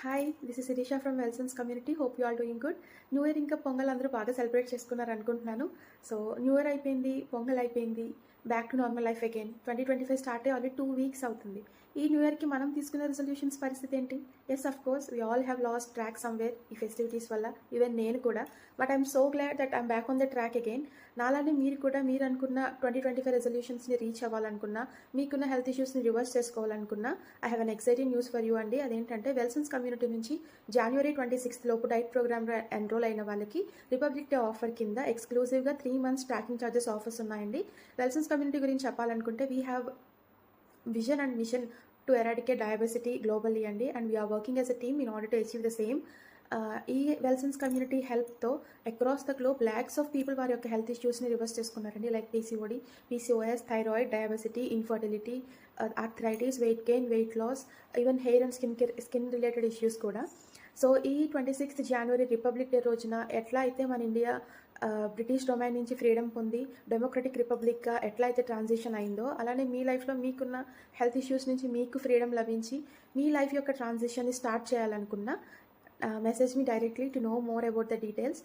Hi, this is Shirisha from Welsons community. Hope you all doing good. New year ఇంకా పొంగల్ అందరూ బాగా celebrate చేసుకున్నారు అనుకుంటున్నాను. సో న్యూ ఇయర్ అయిపోయింది, పొంగల్ అయిపోయింది, back to normal life again. 2025 start అయ్యి ఆల్రెడీ 2 వీక్స్ అవుతుంది. ఈ న్యూ ఇయర్కి మనం తీసుకున్న రెజల్యూషన్స్ పరిస్థితి ఏంటి? Yes, of course we all have lost track somewhere ఈ ఫెస్టివిటీస్ వల్ల, ఈవెన్ నేను కూడా. But I'm so glad that I'm back on the track again. నాలానే మీరు కూడా మీరు అనుకున్న 2025 రెజల్యూషన్స్ని రీచ్ అవ్వాలనుకున్నా, మీకున్న హెల్త్ ఇష్యూస్ని రివర్స్ చేసుకోవాలనుకున్నా, I have an exciting news for you అండి. అదేంటంటే వెల్సన్స్ కమ్యూనిటీ నుంచి జనవరి 26 లోపు డైట్ ప్రోగ్రామ్లో ఎన్రోల్ అయిన వాళ్ళకి రిపబ్లిక్ డే ఆఫర్ కింద ఎక్స్క్లూజివ్గా 3 months ట్రాకింగ్ ఛార్జెస్ ఆఫర్స్ ఉన్నాయండి. వెల్సన్స్ కమ్యూనిటీ గురించి చెప్పాలనుకుంటే we have vision and mission to eradicate diabesity globally అండి, and we are working as a team in order to achieve the same. ఈ వెల్సన్స్ కమ్యూనిటీ హెల్ప్తో across the globe lakhs of people వారి యొక్క health ఇష్యూస్ని reverse చేసుకున్నారండి. Like PCOD, PCOS, thyroid, diabesity, infertility, arthritis, weight gain, weight loss, even hair and skin related issues కూడా. So ఈ 26th January republic day రోజున ఎట్లా అయితే మన ఇండియా బ్రిటిష్ డొమైన్ నుంచి ఫ్రీడమ్ పొంది డెమోక్రటిక్ రిపబ్లిక్గా ఎట్లా అయితే ట్రాన్సిషన్ అయిందో, అలానే మీ లైఫ్లో మీకున్న హెల్త్ ఇష్యూస్ నుంచి మీకు ఫ్రీడమ్ లభించి మీ లైఫ్ యొక్క ట్రాన్సిషన్ని స్టార్ట్ చేయాలనుకున్నా, message me directly to know more about the details.